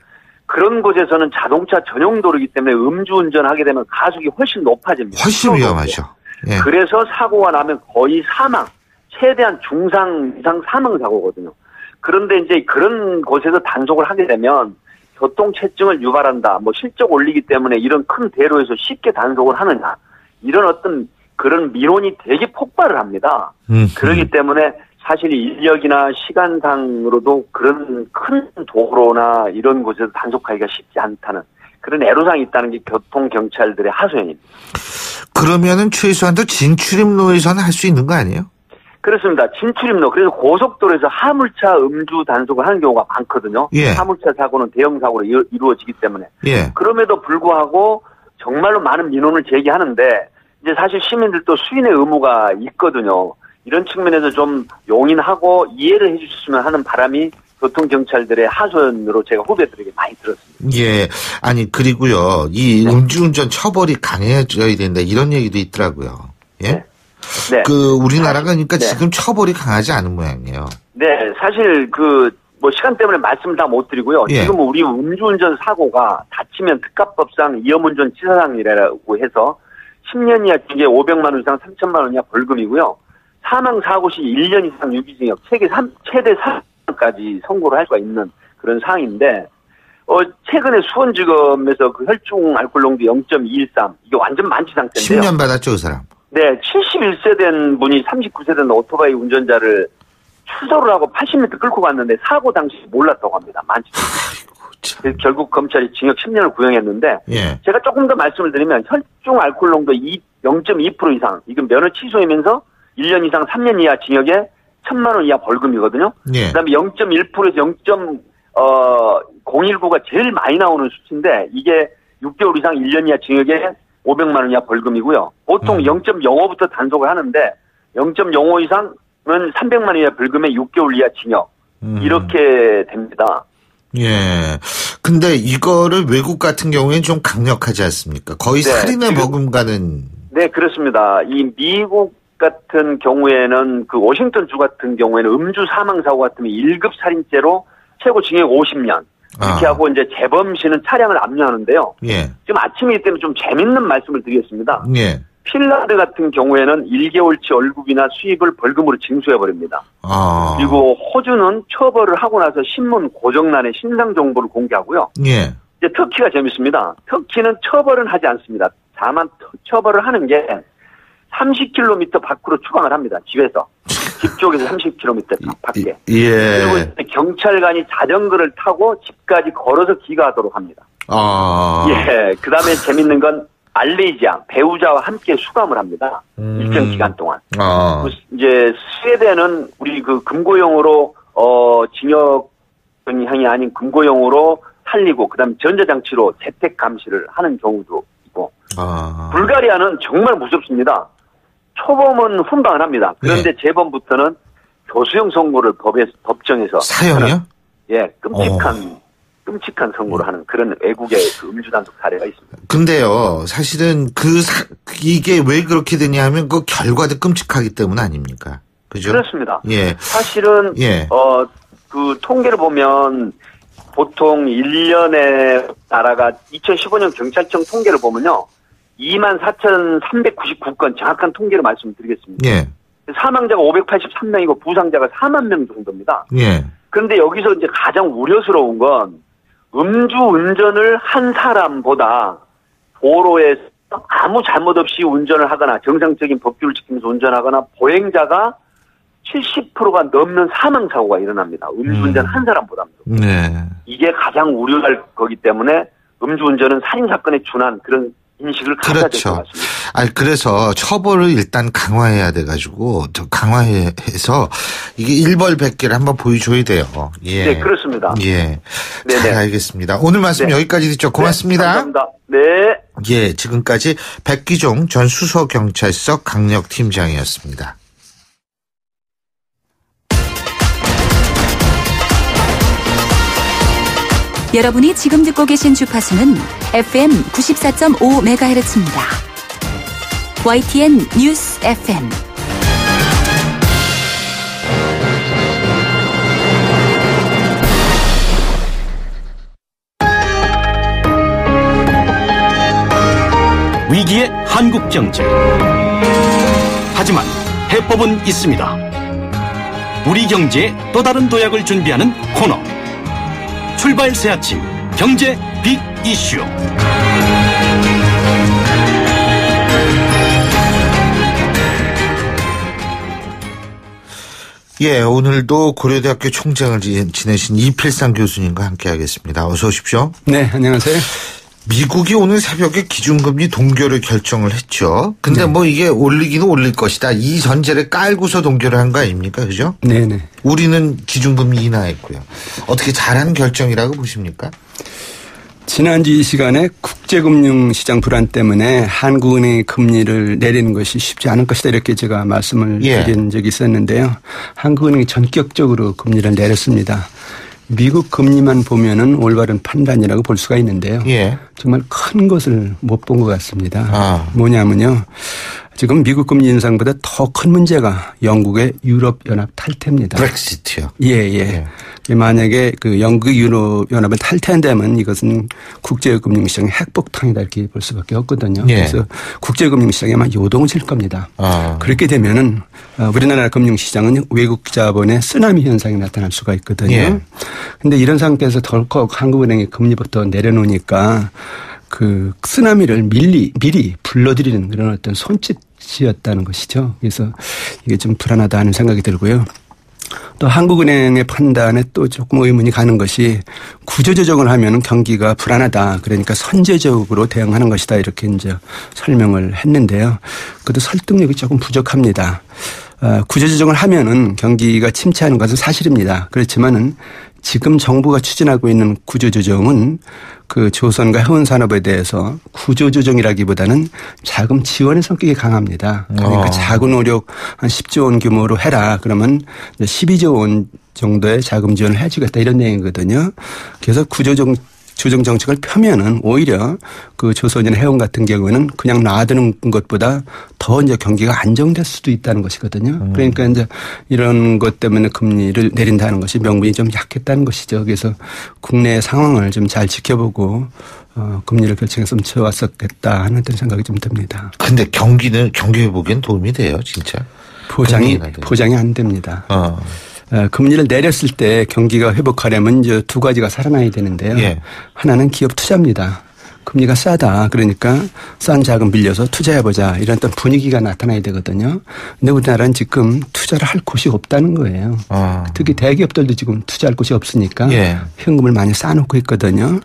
그런 곳에서는 자동차 전용도로이기 때문에 음주운전하게 되면 가속이 훨씬 높아집니다. 훨씬 위험하죠. 예. 그래서 사고가 나면 거의 사망, 최대한 중상 이상 사망 사고거든요. 그런데 이제 그런 곳에서 단속을 하게 되면 교통체증을 유발한다. 실적 올리기 때문에 이런 큰 대로에서 쉽게 단속을 하느냐. 이런 어떤 그런 민원이 되게 폭발을 합니다. 그렇기 때문에 사실 인력이나 시간상으로도 그런 큰 도로나 이런 곳에서 단속하기가 쉽지 않다는 그런 애로사항이 있다는 게 교통경찰들의 하소연입니다. 그러면은 최소한도 진출입로에서는 할 수 있는 거 아니에요? 그렇습니다. 진출입로. 그래서 고속도로에서 화물차 음주 단속을 하는 경우가 많거든요. 예. 화물차 사고는 대형 사고로 이루어지기 때문에. 예. 그럼에도 불구하고 정말로 많은 민원을 제기하는데 이제 사실 시민들도 수인의 의무가 있거든요. 이런 측면에서 좀 용인하고 이해를 해주셨으면 하는 바람이 교통경찰들의 하소연으로 제가 후배들에게 많이 들었습니다. 예. 아니, 그리고요, 이 음주운전 처벌이 강해져야 된다, 이런 얘기도 있더라고요. 예? 네. 네. 우리나라가 그러니까 네. 지금 처벌이 강하지 않은 모양이에요. 네. 사실 시간 때문에 말씀을 다 못 드리고요. 예. 지금 우리 음주운전 사고가 다치면 특가법상 위험운전 치사상이라고 해서 10년 이하 징계 500만 원 이상 3천만 원 이하 벌금이고요. 사망 사고 시 1년 이상 유기징역 최대 3년까지 선고를 할 수가 있는 그런 사항인데 최근에 수원지검에서 혈중 알코올 농도 0.213 이게 완전 만취 상태인데요. 10년 받았죠, 그 사람. 네, 71세 된 분이 39세 된 오토바이 운전자를 추돌을 하고 80m 끌고 갔는데 사고 당시 몰랐다고 합니다. 만취 상태. 결국 검찰이 징역 10년을 구형했는데 예. 제가 조금 더 말씀을 드리면 혈중 알코올 농도 0.2% 이상 이건 면허 취소이면서 1년 이상 3년 이하 징역에 1,000만 원 이하 벌금이거든요. 예. 그다음에 0.1%에서 0.019가 제일 많이 나오는 수치인데 이게 6개월 이상 1년 이하 징역에 500만 원 이하 벌금이고요. 보통 0.05부터 단속을 하는데 0.05 이상은 300만 원 이하 벌금에 6개월 이하 징역 이렇게 됩니다. 예. 근데 이거를 외국 같은 경우에는 좀 강력하지 않습니까? 거의 네, 살인의 버금가는. 네, 그렇습니다. 이 미국 같은 경우에는 그 워싱턴주 같은 경우에는 음주 사망 사고 같으면 1급 살인죄로 최고 징역 50년. 이렇게 하고 이제 재범 시는 차량을 압류하는데요. 예. 지금 아침이기 때문에 좀 재밌는 말씀을 드리겠습니다. 예. 핀란드 같은 경우에는 1개월치 월급이나 수입을 벌금으로 징수해버립니다. 그리고 호주는 처벌을 하고 나서 신문 고정란에 신상 정보를 공개하고요. 예. 이제 터키가 재밌습니다. 터키는 처벌은 하지 않습니다. 다만 처벌을 하는 게 30km 밖으로 추방을 합니다. 집에서. 집 쪽에서 30km 밖에. 예. 그리고 경찰관이 자전거를 타고 집까지 걸어서 귀가하도록 합니다. 예. 그 다음에 재밌는 건 알레지아 배우자와 함께 수감을 합니다. 일정 기간 동안. 이제 스웨덴은 우리 그 금고형으로 징역형이 아닌 금고형으로 살리고 그다음 전자장치로 재택 감시를 하는 경우도 있고. 불가리아는 정말 무섭습니다. 초범은 훈방을 합니다. 그런데 재범부터는 교수형 선고를 법정에서 사형이요? 예, 끔찍한 선고를 하는 그런 외국의 그 음주 단속 사례가 있습니다. 근데요, 사실은 이게 왜 그렇게 되냐 하면 그 결과도 끔찍하기 때문 아닙니까? 그죠? 그렇습니다. 예. 사실은, 그 통계를 보면 보통 1년에 나라가 2015년 경찰청 통계를 보면요. 24,399건 정확한 통계를 말씀드리겠습니다. 예. 사망자가 583명이고 부상자가 4만 명 정도입니다. 예. 그런데 여기서 이제 가장 우려스러운 건 음주 운전을 한 사람보다 도로에서 아무 잘못 없이 운전을 하거나 정상적인 법규를 지키면서 운전하거나 보행자가 70%가 넘는 사망 사고가 일어납니다. 음주운전 한 사람보다도. 네. 이게 가장 우려할 거기 때문에 음주운전은 살인 사건에 준한 그런 인식을 가져야 될 것 같습니다. 그래서 처벌을 일단 강화해야 돼가지고 강화해서 이게 일벌백계를 한번 보여줘야 돼요. 예. 네, 그렇습니다. 예. 잘 알겠습니다. 오늘 말씀 여기까지 듣죠. 고맙습니다. 네, 감사합니다. 네. 예, 지금까지 백기종 전 수서경찰서 강력팀장이었습니다. 여러분이 지금 듣고 계신 주파수는 FM 94.5MHz입니다. YTN 뉴스 FM. 위기의 한국 경제. 하지만 해법은 있습니다. 우리 경제에 또 다른 도약을 준비하는 코너. 출발 새 아침 경제 빅 이슈. 예, 오늘도 고려대학교 총장을 지내신 이필상 교수님과 함께하겠습니다. 어서 오십시오. 네, 안녕하세요. 미국이 오늘 새벽에 기준금리 동결을 결정을 했죠. 근데 뭐 이게 올리기는 올릴 것이다. 이 전제를 깔고서 동결을 한 거 아닙니까? 그죠? 네네. 우리는 기준금리 인하했고요. 어떻게 잘한 결정이라고 보십니까? 지난주 이 시간에 국제금융시장 불안 때문에 한국은행이 금리를 내리는 것이 쉽지 않을 것이다 이렇게 제가 말씀을 드린 적이 있었는데요. 한국은행이 전격적으로 금리를 내렸습니다. 미국 금리만 보면은 올바른 판단이라고 볼 수가 있는데요. 정말 큰 것을 못 본 것 같습니다. 뭐냐면요. 지금 미국 금리 인상보다 더 큰 문제가 영국의 유럽연합 탈퇴입니다. 브렉시트요. 예. 만약에 그 영국 유럽연합을 탈퇴한다면 이것은 국제금융시장의 핵폭탄이다 이렇게 볼 수밖에 없거든요. 그래서 국제금융시장에 아마 요동칠 겁니다. 그렇게 되면은 우리나라 금융시장은 외국 자본의 쓰나미 현상이 나타날 수가 있거든요. 그런데 이런 상태에서 덜컥 한국은행이 금리부터 내려놓으니까 그 쓰나미를 미리 불러들이는 그런 어떤 손짓이었다는 것이죠. 그래서 이게 좀 불안하다 하는 생각이 들고요. 또 한국은행의 판단에 또 조금 의문이 가는 것이 구조조정을 하면 경기가 불안하다. 그러니까 선제적으로 대응하는 것이다. 이렇게 이제 설명을 했는데요. 그래도 설득력이 조금 부족합니다. 구조조정을 하면은 경기가 침체하는 것은 사실입니다. 그렇지만은 지금 정부가 추진하고 있는 구조조정은 그 조선과 해운산업에 대해서 구조조정이라기보다는 자금 지원의 성격이 강합니다. 그러니까 자구 노력 한 10조 원 규모로 해라. 그러면 12조 원 정도의 자금 지원을 해주겠다 이런 내용이거든요. 그래서 조정 정책을 펴면은 오히려 그 조선이나 해운 같은 경우에는 그냥 놔두는 것보다 더 이제 경기가 안정될 수도 있다는 것이거든요. 그러니까 이제 이런 것 때문에 금리를 내린다는 것이 명분이 좀 약했다는 것이죠. 그래서 국내 상황을 좀 잘 지켜보고 금리를 결정해서 좀 채워왔었겠다 하는 그런 생각이 좀 듭니다. 근데 경기 회복엔 도움이 돼요, 진짜? 포장이 안 됩니다. 금리를 내렸을 때 경기가 회복하려면 이제 두 가지가 살아나야 되는데요. 예. 하나는 기업 투자입니다. 금리가 싸다. 그러니까 싼 자금 빌려서 투자해보자. 이런 어떤 분위기가 나타나야 되거든요. 근데 우리나라는 지금 투자를 할 곳이 없다는 거예요. 특히 대기업들도 지금 투자할 곳이 없으니까 예. 현금을 많이 쌓아놓고 있거든요.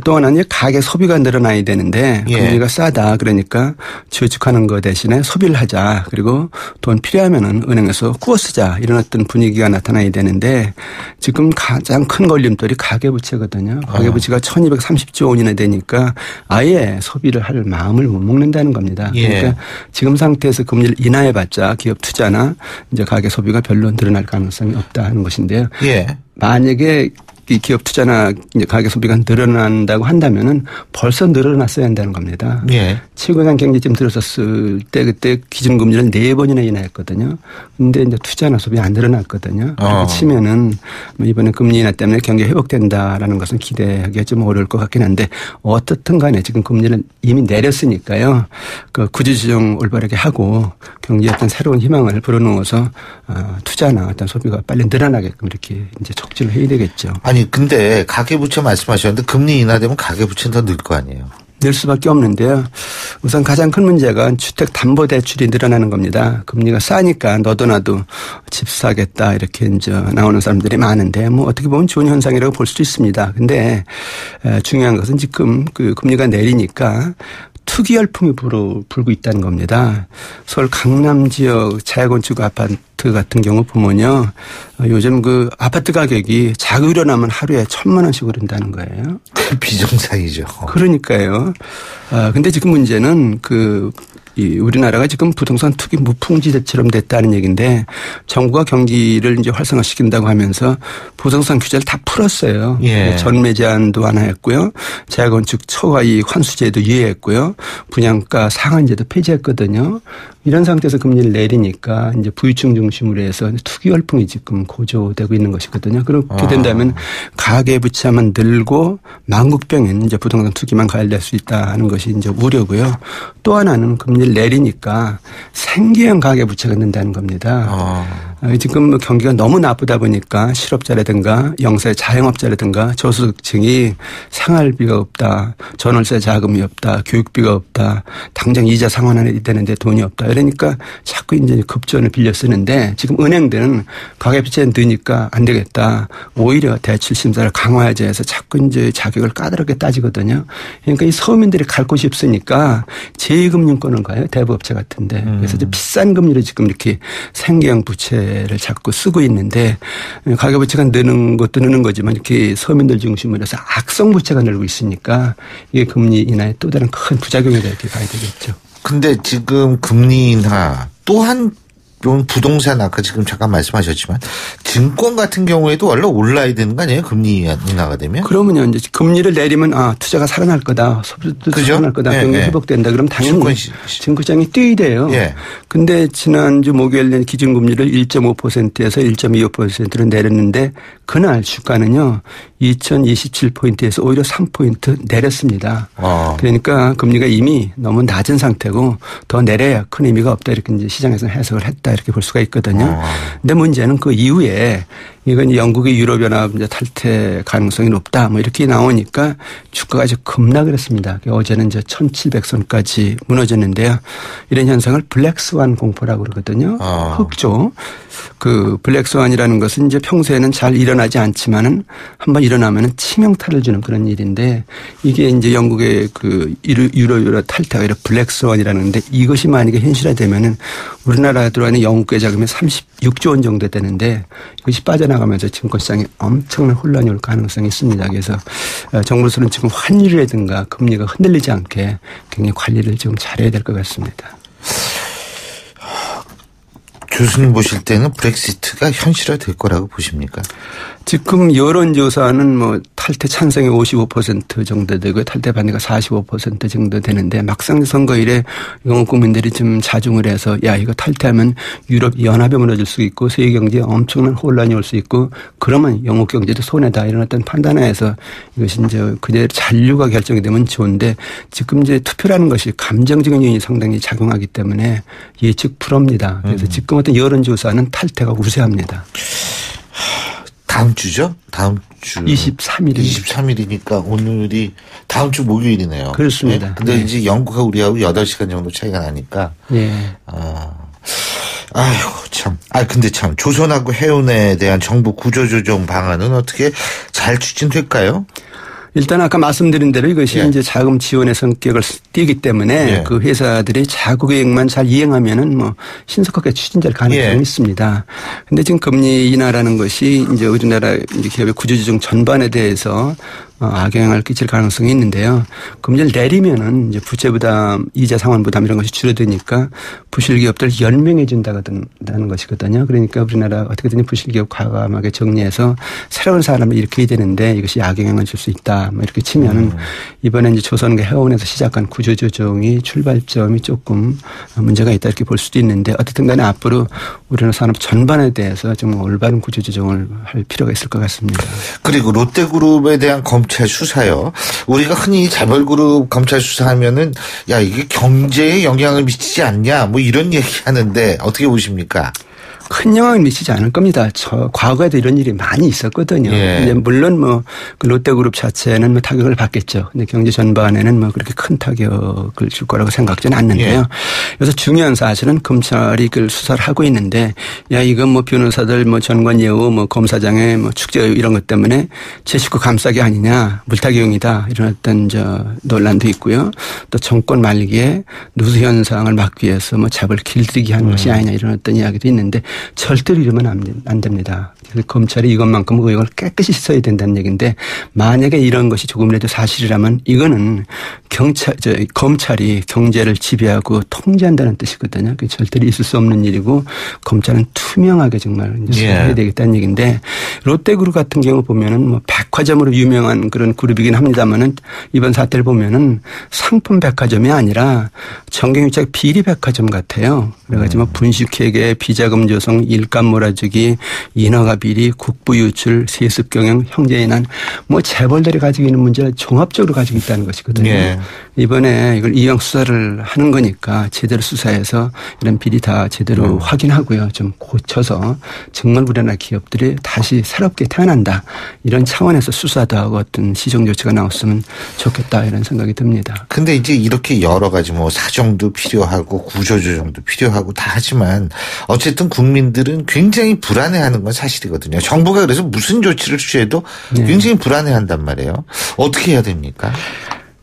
또 하나는 가계 소비가 늘어나야 되는데 금리가 싸다. 그러니까 저축하는 거 대신에 소비를 하자. 그리고 돈 필요하면은 은행에서 구워 쓰자. 이런 어떤 분위기가 나타나야 되는데 지금 가장 큰 걸림돌이 가계부채거든요. 가계부채가 1230조 원이나 되니까 아예 소비를 할 마음을 못 먹는다는 겁니다. 예. 그러니까 지금 상태에서 금리를 인하해봤자 기업 투자나 이제 가계 소비가 별로 늘어날 가능성이 없다는 것인데요. 예. 만약에 이 기업 투자나 이제 가계 소비가 늘어난다고 한다면은 벌써 늘어났어야 한다는 겁니다. 예. 최근한 경제점 들어섰을 때 그때 기준금리를 4번이나 인하했거든요. 근데 이제 투자나 소비 안 늘어났거든요. 그렇게 치면은 이번에 금리 인하 때문에 경기 회복된다라는 것은 기대하기가 좀 어려울 것 같긴 한데 어떻든 간에 지금 금리를 이미 내렸으니까요. 그 구조조정 올바르게 하고 경기에 어떤 새로운 희망을 불어넣어서 투자나 어떤 소비가 빨리 늘어나게끔 이렇게 이제 촉진을 해야 되겠죠. 아니 근데 가계부채 말씀하셨는데 금리 인하되면 가계부채는 더 늘 거 아니에요? 늘 수밖에 없는데요. 우선 가장 큰 문제가 주택담보대출이 늘어나는 겁니다. 금리가 싸니까 너도 나도 집 사겠다 이렇게 이제 나오는 사람들이 많은데 뭐 어떻게 보면 좋은 현상이라고 볼 수도 있습니다. 근데 중요한 것은 지금 그 금리가 내리니까 투기 열풍이 불고 있다는 겁니다. 서울 강남 지역 자유건축 아파트 같은 경우 보면요. 요즘 그 아파트 가격이 자고 일어나면 하루에 1,000만 원씩 오른다는 거예요. 비정상이죠. 그러니까요. 근데 지금 문제는 우리나라가 지금 부동산 투기 무풍지대처럼 됐다는 얘기인데 정부가 경기를 이제 활성화시킨다고 하면서 부동산 규제를 다 풀었어요. 예. 전매 제한도 완화했고요. 재건축 초과이익 환수제도 유예했고요. 분양가 상한제도 폐지했거든요. 이런 상태에서 금리를 내리니까 이제 부유층 중심으로 해서 투기 열풍이 지금 고조되고 있는 것이거든요. 그렇게 된다면 가계부채만 늘고 만국병인 이제 부동산 투기만 가열될 수 있다는 것이 이제 우려고요. 또 하나는 금리를 내리니까 생계형 가계부채가 는다는 겁니다. 지금 경기가 너무 나쁘다 보니까 실업자라든가 영세 자영업자라든가 저소득층이 생활비가 없다, 전월세 자금이 없다, 교육비가 없다, 당장 이자 상환해야 되는데 돈이 없다. 그러니까 자꾸 이제 급전을 빌려 쓰는데 지금 은행들은 가계부채 넣으니까 안 되겠다. 오히려 대출 심사를 강화하자 해서 자꾸 이제 자격을 까다롭게 따지거든요. 그러니까 이 서민들이 갈 곳이 없으니까 제2금융권을 가요. 대부업체 같은데. 그래서 이제 비싼 금리로 지금 이렇게 생계형 부채를 자꾸 쓰고 있는데 가계부채가 느는 것도 느는 거지만 이렇게 서민들 중심으로 해서 악성 부채가 늘고 있으니까 이게 금리 인하의 또 다른 큰 부작용이다 이렇게 봐야 되겠죠. 근데 지금 금리 인하 또한 부동산 아까 지금 잠깐 말씀하셨지만 증권 같은 경우에도 원래 올라야 되는 거 아니에요? 금리 인하가 되면? 그러면요. 이제 금리를 내리면 투자가 살아날 거다. 소비도 살아날 거다. 경기 회복된다. 그럼 당연히 증권시장이 뛰어야 돼요. 근데 지난주 목요일 낸 기준금리를 1.5%에서 1.25%로 내렸는데 그날 주가는요. 2027포인트에서 오히려 3포인트 내렸습니다. 그러니까 금리가 이미 너무 낮은 상태고 더 내려야 큰 의미가 없다. 이렇게 이제 시장에서는 해석을 했다. 이렇게 볼 수가 있거든요. 근데 문제는 그 이후에 이건 영국의 유럽연합 탈퇴 가능성이 높다. 뭐 이렇게 나오니까 주가가 아주 급락을 했습니다. 어제는 이제 1700선까지 무너졌는데요. 이런 현상을 블랙스완 공포라고 그러거든요. 흑조. 그 블랙스완이라는 것은 이제 평소에는 잘 일어나지 않지만은 한번 일어나면은 치명타를 주는 그런 일인데 이게 이제 영국의 유럽연합 탈퇴가 아니라 블랙스완이라는데 이것이 만약에 현실화되면은 우리나라에 들어가는 전에 영국의 자금이 36조 원 정도 되는데 이것이 빠져나가면서 증권시장에 엄청난 혼란이 올 가능성이 있습니다. 그래서 정부로서는 지금 환율이라든가 금리가 흔들리지 않게 굉장히 관리를 좀 잘해야 될 것 같습니다. 교수님 보실 때는 브렉시트가 현실화될 거라고 보십니까? 지금 여론조사는 뭐 탈퇴 찬성이 55% 정도 되고 탈퇴 반대가 45% 정도 되는데 막상 선거일에 영국 국민들이 좀 자중을 해서 야 이거 탈퇴하면 유럽 연합이 무너질 수 있고 세계 경제에 엄청난 혼란이 올 수 있고 그러면 영국 경제도 손해다 이런 어떤 판단에서 이것이 이제 그대로 잔류가 결정이 되면 좋은데 지금 이제 투표라는 것이 감정적인 요인이 상당히 작용하기 때문에 예측 불허입니다. 그래서 지금 어떤 여론조사는 탈퇴가 우세합니다. 다음 주죠? 다음 주 23일이니까 오늘이 다음 주 목요일이네요. 그렇습니다. 네? 근데 이제 영국하고 우리하고 8시간 정도 차이가 나니까. 예. 아이고 참. 근데 참 조선하고 해운에 대한 정부 구조조정 방안은 어떻게 잘 추진될까요? 일단 아까 말씀드린 대로 이것이 이제 자금 지원의 성격을 띠기 때문에 그 회사들이 자구 계획만 잘 이행하면은 뭐 신속하게 추진될 가능성이 있습니다. 근데 지금 금리 인하라는 것이 이제 우리나라 기업의 구조조정 전반에 대해서 악영향을 끼칠 가능성이 있는데요. 금리를 내리면은 이제 부채 부담, 이자 상환 부담 이런 것이 줄어드니까 부실 기업들 연명해준다는 것이거든요. 그러니까 우리나라 어떻게든 부실 기업 과감하게 정리해서 새로운 사람을 일으켜야 되는데 이것이 악영향을 줄 수 있다. 뭐 이렇게 치면은 이번에 이제 조선과 해운에서 시작한 구조조정이 출발점이 조금 문제가 있다 이렇게 볼 수도 있는데 어쨌든 간에 앞으로 우리나라 산업 전반에 대해서 좀 올바른 구조조정을 할 필요가 있을 것 같습니다. 그리고 롯데그룹에 대한 검찰 수사요. 우리가 흔히 재벌그룹 검찰 수사하면은 야 이게 경제에 영향을 미치지 않냐 뭐 이런 얘기하는데 어떻게 보십니까? 큰 영향을 미치지 않을 겁니다. 과거에도 이런 일이 많이 있었거든요. 근데 물론 뭐 그 롯데그룹 자체는 뭐 타격을 받겠죠. 근데 경제 전반에는 뭐 그렇게 큰 타격을 줄 거라고 생각지는 않는데요. 그래서 중요한 사실은 검찰이 그걸 수사를 하고 있는데 야 이건 뭐 변호사들 뭐 전관예우 뭐 검사장의 뭐 축제 이런 것 때문에 제 식구 감싸기 아니냐 물타기용이다 이런 어떤 논란도 있고요. 또 정권 말기에 누수 현상을 막기 위해서 뭐 잡을 길들이기 하는 것이 아니냐 이런 어떤 이야기도 있는데 절대로 이러면 안 됩니다. 그래서 검찰이 이것만큼 의혹을 깨끗이 씻어야 된다는 얘기인데 만약에 이런 것이 조금이라도 사실이라면 이거는 검찰이 경제를 지배하고 통제한다는 뜻이거든요. 그게 절대로 있을 수 없는 일이고 검찰은 투명하게 정말 수사해야 되겠다는 얘기인데 롯데그룹 같은 경우 보면은 뭐 백화점으로 유명한 그런 그룹이긴 합니다만은 이번 사태를 보면은 상품 백화점이 아니라 정경유착 비리 백화점 같아요. 그래가지고 분식회계, 비자금 조성, 일감 몰아주기, 인허가 비리, 국부 유출, 세습 경영, 형제인한 뭐 재벌들이 가지고 있는 문제를 종합적으로 가지고 있다는 것이거든요. 이번에 이걸 이왕 수사를 하는 거니까 제대로 수사해서 이런 비리 다 제대로 확인하고요. 좀 고쳐서 정말 우리나라 기업들이 다시 새롭게 태어난다. 이런 차원에서 수사도 하고 어떤 시정 조치가 나왔으면 좋겠다 이런 생각이 듭니다. 근데 이제 이렇게 여러 가지 뭐 사정도 필요하고 구조조정도 필요하고 다 하지만 어쨌든 국민들은 굉장히 불안해하는 건 사실이거든요. 정부가 그래서 무슨 조치를 취해도 굉장히 불안해한단 말이에요. 어떻게 해야 됩니까?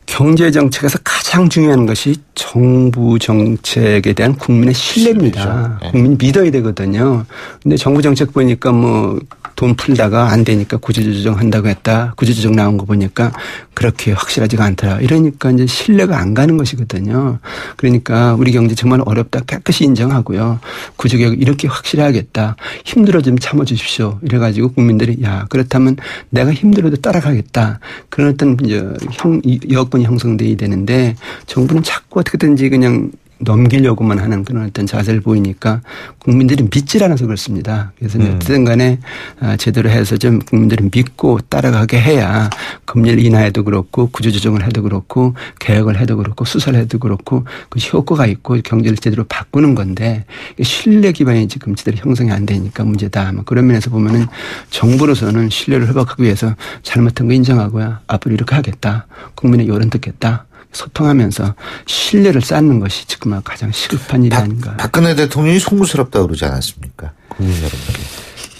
경제 정책에서 가장 중요한 것이 정부 정책에 대한 국민의 신뢰입니다. 국민이 믿어야 되거든요. 근데 정부 정책 보니까 뭐 돈 풀다가 안 되니까 구조조정 한다고 했다. 구조조정 나온 거 보니까 그렇게 확실하지가 않더라. 이러니까 이제 신뢰가 안 가는 것이거든요. 그러니까 우리 경제 정말 어렵다. 깨끗이 인정하고요. 구조개혁 이렇게 확실하겠다. 힘들어 좀 참아주십시오. 이래가지고 국민들이 야 그렇다면 내가 힘들어도 따라가겠다. 그런 어떤 이제 여건이 형성돼야 되는데 정부는 자꾸 어떻게든지 그냥 넘기려고만 하는 그런 어떤 자세를 보이니까 국민들이 믿질 않아서 그렇습니다. 그래서 어쨌든 간에 제대로 해서 좀 국민들이 믿고 따라가게 해야 금리를 인하해도 그렇고 구조조정을 해도 그렇고 개혁을 해도 그렇고 수사를 해도 그렇고 그 효과가 있고 경제를 제대로 바꾸는 건데 신뢰 기반이 지금 제대로 형성이 안 되니까 문제다. 그런 면에서 보면은 정부로서는 신뢰를 회복하기 위해서 잘못한 거 인정하고요. 앞으로 이렇게 하겠다. 국민의 여론 듣겠다. 소통하면서 신뢰를 쌓는 것이 지금 가장 시급한 일이 아닌가. 박근혜 대통령이 송구스럽다고 그러지 않았습니까? 국민 여러분께.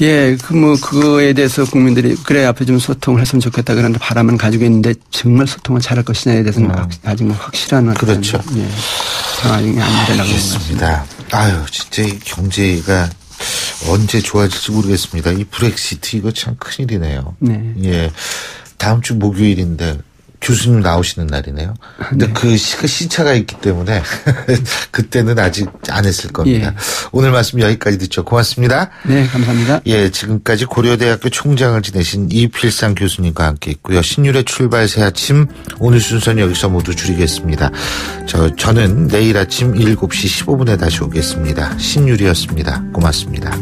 예, 그거에 대해서 국민들이 그래 앞에 좀 소통을 했으면 좋겠다 그런 바람은 가지고 있는데 정말 소통을 잘할 것이냐에 대해서는 아직 확실한 그렇죠. 상황이 안 되라고 알겠습니다. 아유, 진짜 이 경제가 언제 좋아질지 모르겠습니다. 이 브렉시트 이거 참 큰일이네요. 네. 예. 다음 주 목요일인데 교수님 나오시는 날이네요. 근데 그 시차가 있기 때문에 그때는 아직 안 했을 겁니다. 예. 오늘 말씀 여기까지 듣죠. 고맙습니다. 네, 감사합니다. 예, 지금까지 고려대학교 총장을 지내신 이필상 교수님과 함께 했고요. 신율의 출발 새 아침 오늘 순서는 여기서 모두 줄이겠습니다. 저는 내일 아침 7시 15분에 다시 오겠습니다. 신율이었습니다. 고맙습니다.